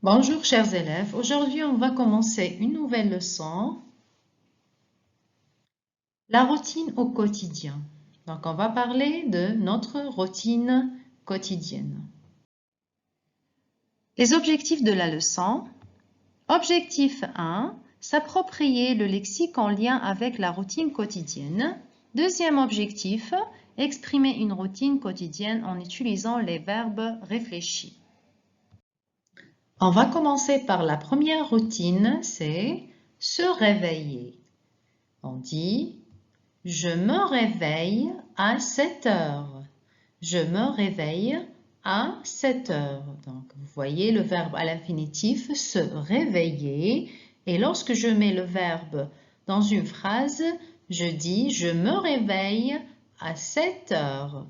Bonjour chers élèves, aujourd'hui on va commencer une nouvelle leçon, la routine au quotidien. Donc on va parler de notre routine quotidienne. Les objectifs de la leçon. Objectif 1, s'approprier le lexique en lien avec la routine quotidienne. Deuxième objectif, exprimer une routine quotidienne en utilisant les verbes réfléchis. On va commencer par la première routine, c'est se réveiller. On dit « Je me réveille à 7 heures ». Je me réveille à 7 heures. Donc, vous voyez le verbe à l'infinitif « se réveiller ». Et lorsque je mets le verbe dans une phrase, je dis « Je me réveille à 7 heures ».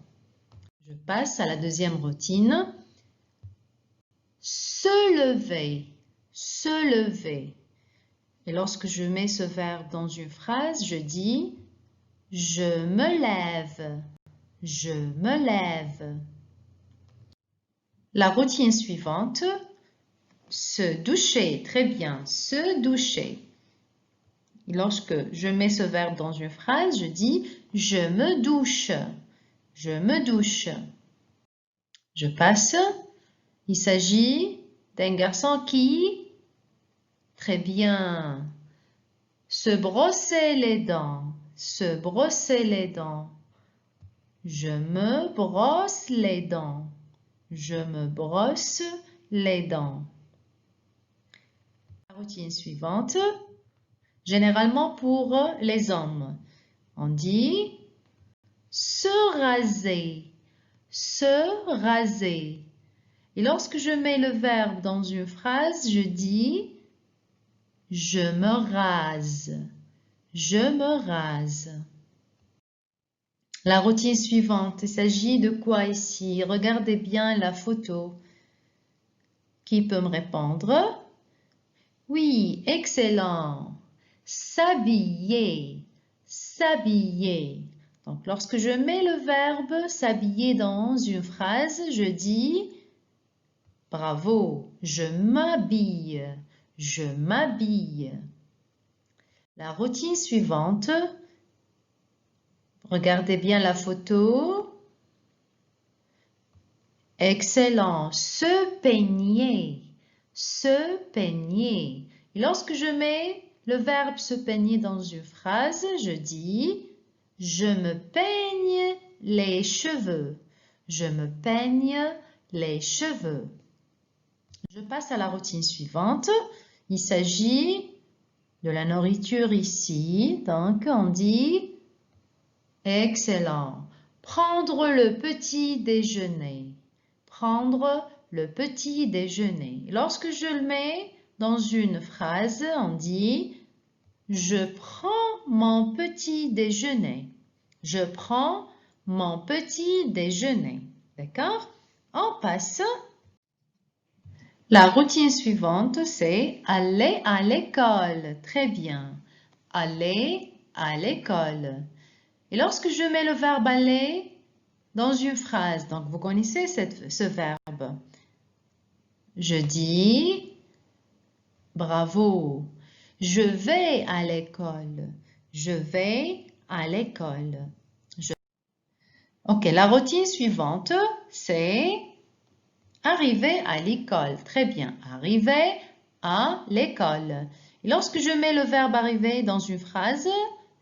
Je passe à la deuxième routine. Se lever, se lever. Et lorsque je mets ce verbe dans une phrase, je dis « Je me lève, je me lève ». La routine suivante, se doucher, très bien, se doucher. Et lorsque je mets ce verbe dans une phrase, je dis « Je me douche, je me douche ». Je passe. Il s'agit d'un garçon qui, très bien, se brosser les dents, se brosser les dents. Je me brosse les dents, je me brosse les dents. La routine suivante, généralement pour les hommes, on dit se raser, se raser. Et lorsque je mets le verbe dans une phrase, je dis je me rase, je me rase. La routine suivante, il s'agit de quoi ici? Regardez bien la photo. Qui peut me répondre? Oui, excellent. S'habiller, s'habiller. Donc, lorsque je mets le verbe s'habiller dans une phrase, je dis bravo, je m'habille, je m'habille. La routine suivante, regardez bien la photo. Excellent. Se peigner. Se peigner. Et lorsque je mets le verbe se peigner dans une phrase, je dis je me peigne les cheveux. Je me peigne les cheveux. Je passe à la routine suivante. Il s'agit de la nourriture ici. Donc, on dit excellent. Prendre le petit déjeuner. Prendre le petit déjeuner. Lorsque je le mets dans une phrase, on dit je prends mon petit déjeuner. Je prends mon petit déjeuner. D'accord? On passe. La routine suivante, c'est aller à l'école. Très bien. Aller à l'école. Et lorsque je mets le verbe aller dans une phrase, donc vous connaissez ce verbe, je dis bravo, je vais à l'école, je vais à l'école. Ok, la routine suivante, c'est arriver à l'école. Très bien, arriver à l'école. Et lorsque je mets le verbe arriver dans une phrase,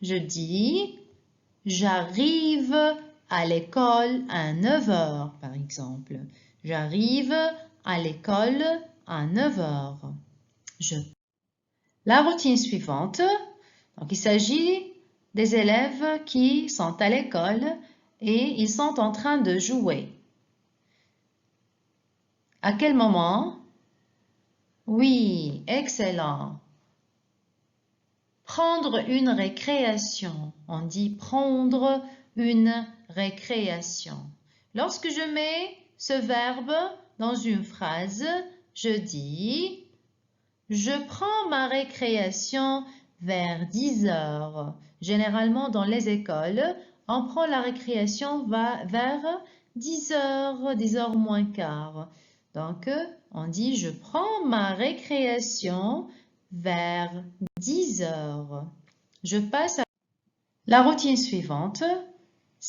je dis j'arrive à l'école à 9 heures, par exemple. J'arrive à l'école à 9 heures. La routine suivante, donc il s'agit des élèves qui sont à l'école et ils sont en train de jouer. À quel moment? Oui, excellent. Prendre une récréation. On dit prendre une récréation. Lorsque je mets ce verbe dans une phrase, je dis je prends ma récréation vers 10 heures. Généralement, dans les écoles, on prend la récréation vers 10 heures, 10 heures moins quart. Donc, on dit « Je prends ma récréation vers 10 heures ». Je passe à la routine suivante.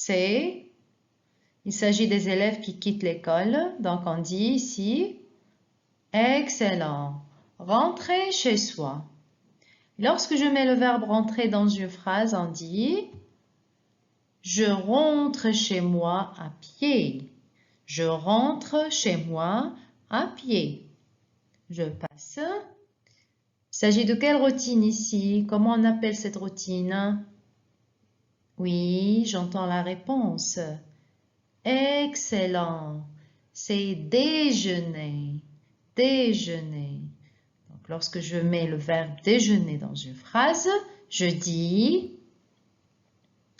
Il s'agit des élèves qui quittent l'école. Donc, on dit ici « Excellent, rentrer chez soi ». Lorsque je mets le verbe « rentrer » dans une phrase, on dit « Je rentre chez moi à pied ». Je rentre chez moi à pied. Je passe. Il s'agit de quelle routine ici? Comment on appelle cette routine? Oui, j'entends la réponse. Excellent. C'est déjeuner. Déjeuner. Donc, lorsque je mets le verbe déjeuner dans une phrase, je dis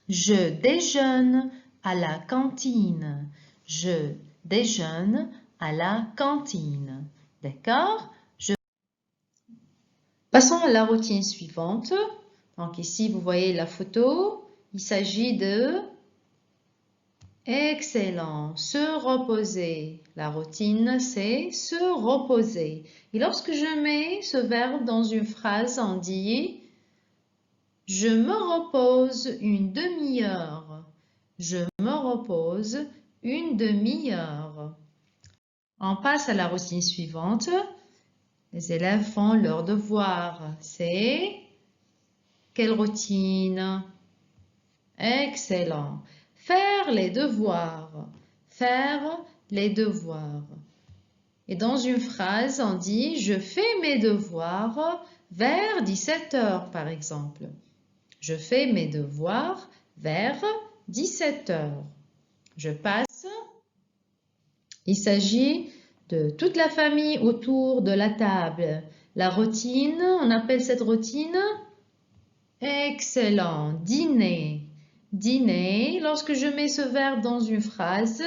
je déjeune à la cantine. Je déjeune à la cantine. D'accord? Passons à la routine suivante. Donc ici, vous voyez la photo. Il s'agit de excellent, se reposer. La routine, c'est se reposer. Et lorsque je mets ce verbe dans une phrase, on dit je me repose une demi-heure. Je me repose une demi-heure. On passe à la routine suivante. Les élèves font leurs devoirs. C'est quelle routine? Excellent. Faire les devoirs. Faire les devoirs. Et dans une phrase, on dit « Je fais mes devoirs vers 17 heures » par exemple. Je fais mes devoirs vers 17 heures. Je passe. Il s'agit de toute la famille autour de la table. La routine, on appelle cette routine excellent, dîner. Dîner, lorsque je mets ce verbe dans une phrase,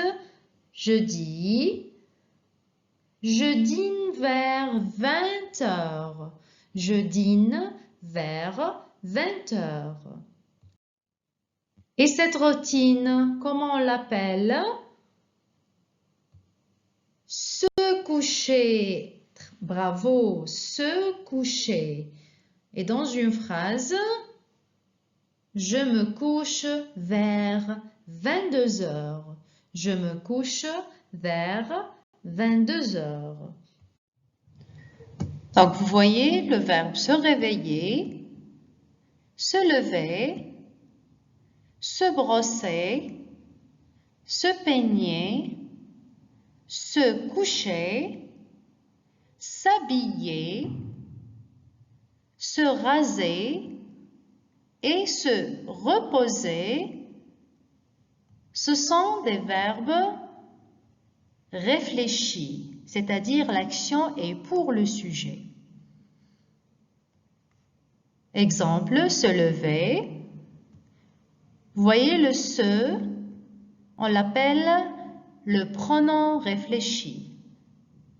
je dis je dîne vers 20 heures. Je dîne vers 20 heures. Et cette routine, comment on l'appelle? Se coucher. Bravo, se coucher. Et dans une phrase, je me couche vers 22 heures. Je me couche vers 22 heures. Donc, vous voyez le verbe se réveiller, se lever, se brosser, se peigner, se coucher, s'habiller, se raser et se reposer. Ce sont des verbes réfléchis, c'est-à-dire l'action est pour le sujet. Exemple, se lever. Vous voyez le se, on l'appelle le pronom réfléchi.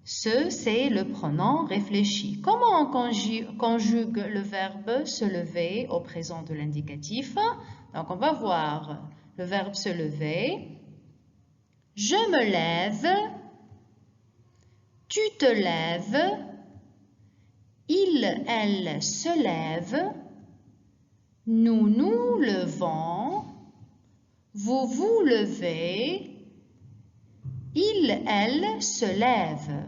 Ce, c'est le pronom réfléchi. Comment on conjugue le verbe se lever au présent de l'indicatif? Donc, on va voir le verbe se lever. Je me lève. Tu te lèves. Il, elle se lève. Nous nous levons. Vous vous levez. Il, elle se lève.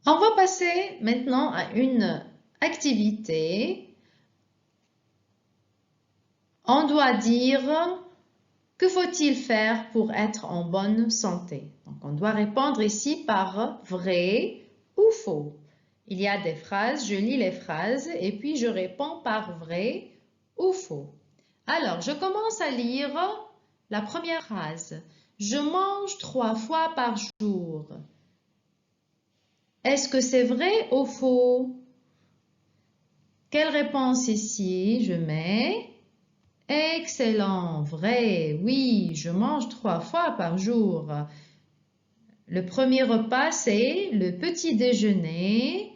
On va passer maintenant à une activité. On doit dire que faut-il faire pour être en bonne santé? Donc, on doit répondre ici par vrai ou faux. Il y a des phrases, je lis les phrases et puis je réponds par vrai ou faux. Alors, je commence à lire la première phrase. Je mange 3 fois par jour. Est-ce que c'est vrai ou faux? Quelle réponse ici? Je mets excellent, vrai, oui, je mange 3 fois par jour. Le premier repas, c'est le petit déjeuner,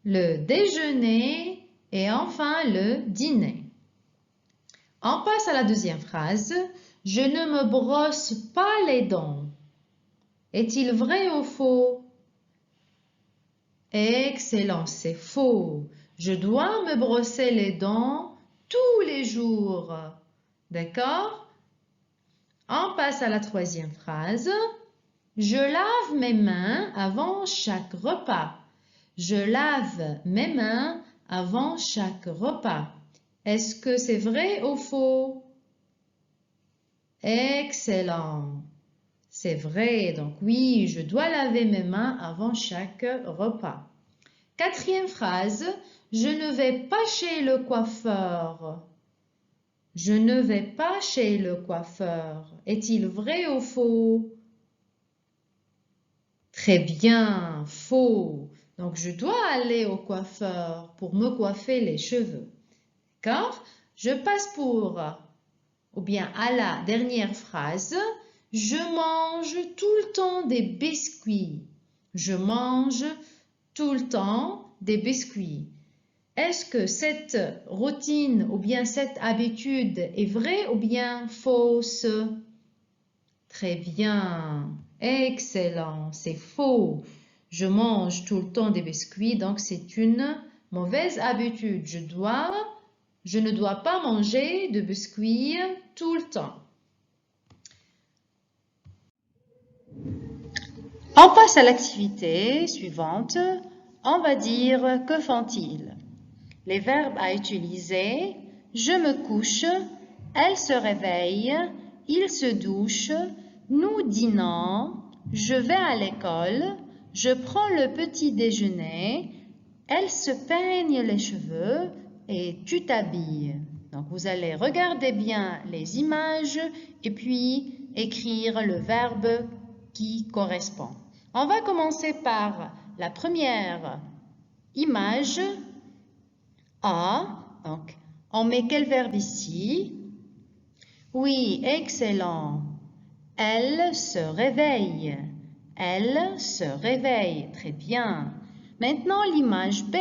le déjeuner et enfin le dîner. On passe à la deuxième phrase. Je ne me brosse pas les dents. Est-il vrai ou faux? Excellent, c'est faux. Je dois me brosser les dents tous les jours. D'accord? On passe à la troisième phrase. Je lave mes mains avant chaque repas. Je lave mes mains avant chaque repas. Est-ce que c'est vrai ou faux? Excellent. C'est vrai. Donc oui, je dois laver mes mains avant chaque repas. Quatrième phrase. Je ne vais pas chez le coiffeur. Je ne vais pas chez le coiffeur. Est-il vrai ou faux? Très bien, faux. Donc, je dois aller au coiffeur pour me coiffer les cheveux. D'accord? Je passe ou bien à la dernière phrase. Je mange tout le temps des biscuits. Je mange tout le temps des biscuits. Est-ce que cette routine ou bien cette habitude est vraie ou bien fausse? Très bien, excellent, c'est faux. Je mange tout le temps des biscuits, donc c'est une mauvaise habitude. Je ne dois pas manger de biscuits tout le temps. On passe à l'activité suivante. On va dire que font-ils? Les verbes à utiliser. Je me couche, elle se réveille, il se douche, nous dînons, je vais à l'école, je prends le petit déjeuner, elle se peigne les cheveux et tu t'habilles. Donc vous allez regarder bien les images et puis écrire le verbe qui correspond. On va commencer par la première image. A, donc on met quel verbe ici? Oui, excellent. Elle se réveille. Elle se réveille. Très bien. Maintenant l'image B.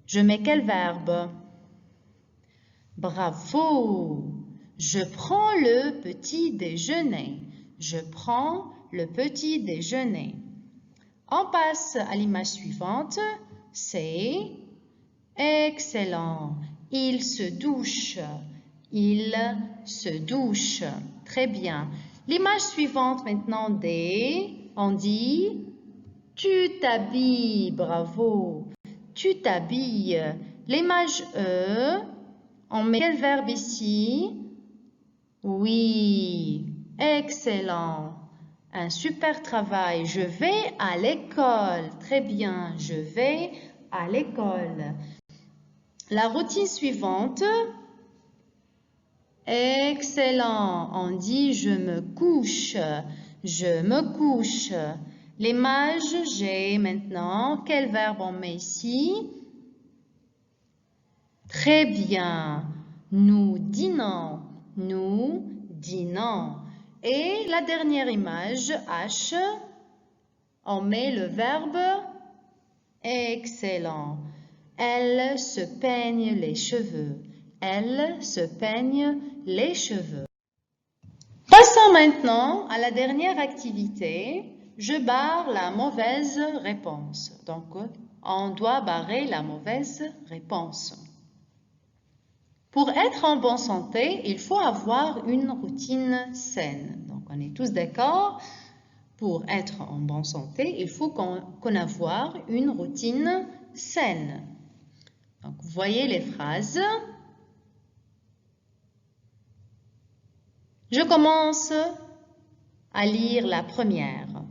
Je mets quel verbe? Bravo. Je prends le petit déjeuner. Je prends le petit déjeuner. On passe à l'image suivante. C'est excellent. Il se douche. Il se douche. Très bien. L'image suivante maintenant D. On dit tu t'habilles. Bravo. Tu t'habilles. L'image E. On met quel verbe ici? Oui. Excellent. Un super travail. Je vais à l'école. Très bien. Je vais à l'école. La routine suivante. Excellent. On dit je me couche. Je me couche. L'image G maintenant. Quel verbe on met ici? Très bien. Nous dînons. Nous dînons. Et la dernière image H. On met le verbe excellent. Elle se peigne les cheveux. Elle se peigne les cheveux. Passons maintenant à la dernière activité. Je barre la mauvaise réponse. Donc, on doit barrer la mauvaise réponse. Pour être en bonne santé, il faut avoir une routine saine. Donc, on est tous d'accord. Pour être en bonne santé, il faut qu'on avoir une routine saine. Donc, vous voyez les phrases. Je commence à lire la première.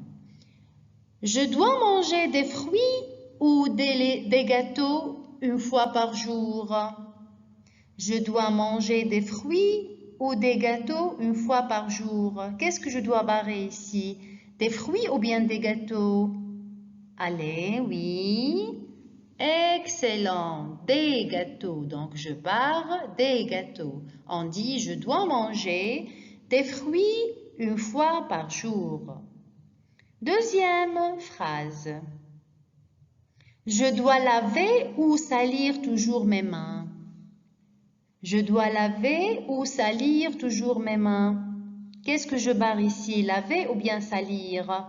Je dois manger des fruits ou des gâteaux une fois par jour. Je dois manger des fruits ou des gâteaux une fois par jour. Qu'est-ce que je dois barrer ici? Des fruits ou bien des gâteaux? Allez, oui. Excellent. Des gâteaux. Donc, je barre des gâteaux. On dit, je dois manger des fruits une fois par jour. Deuxième phrase. Je dois laver ou salir toujours mes mains. Je dois laver ou salir toujours mes mains. Qu'est-ce que je barre ici? Laver ou bien salir?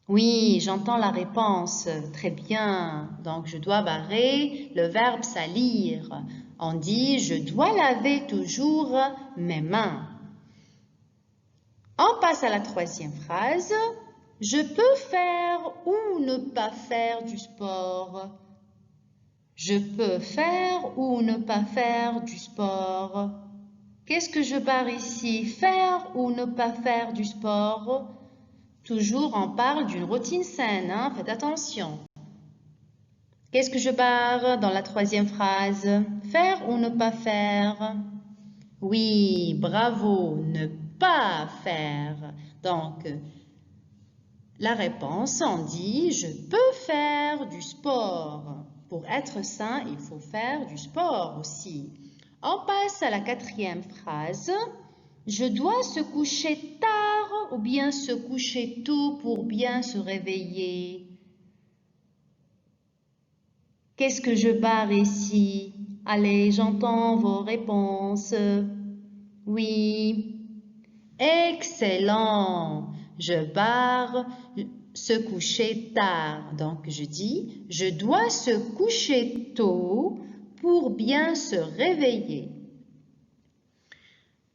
Oui, j'entends la réponse. Très bien. Donc, je dois barrer le verbe salir. On dit, je dois laver toujours mes mains. On passe à la troisième phrase. Je peux faire ou ne pas faire du sport. Je peux faire ou ne pas faire du sport. Qu'est-ce que je barre ici? Faire ou ne pas faire du sport? Toujours, on parle d'une routine saine, hein? Faites attention. Qu'est-ce que je barre dans la troisième phrase? Faire ou ne pas faire? Oui, bravo, ne pas faire. Donc, la réponse, on dit, je peux faire du sport. Pour être sain, il faut faire du sport aussi. On passe à la quatrième phrase. Je dois se coucher tard ou bien se coucher tôt pour bien se réveiller. Qu'est-ce que je barre ici? Allez, j'entends vos réponses. Oui. Excellent. Je barre se coucher tard. Donc, je dis, je dois se coucher tôt pour bien se réveiller.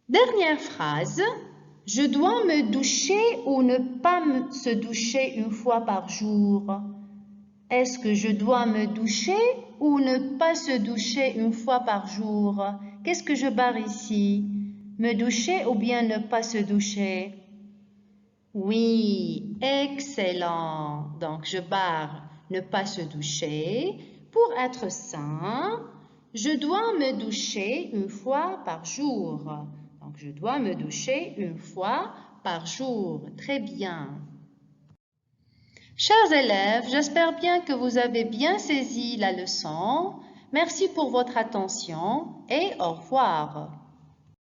Dernière phrase. Je dois me doucher ou ne pas se doucher une fois par jour. Est-ce que je dois me doucher ou ne pas se doucher une fois par jour? Qu'est-ce que je barre ici? Me doucher ou bien ne pas se doucher? Oui, excellent. Donc, je barre ne pas se doucher. Pour être sain, je dois me doucher une fois par jour. Donc, je dois me doucher une fois par jour. Très bien. Chers élèves, j'espère bien que vous avez bien saisi la leçon. Merci pour votre attention et au revoir.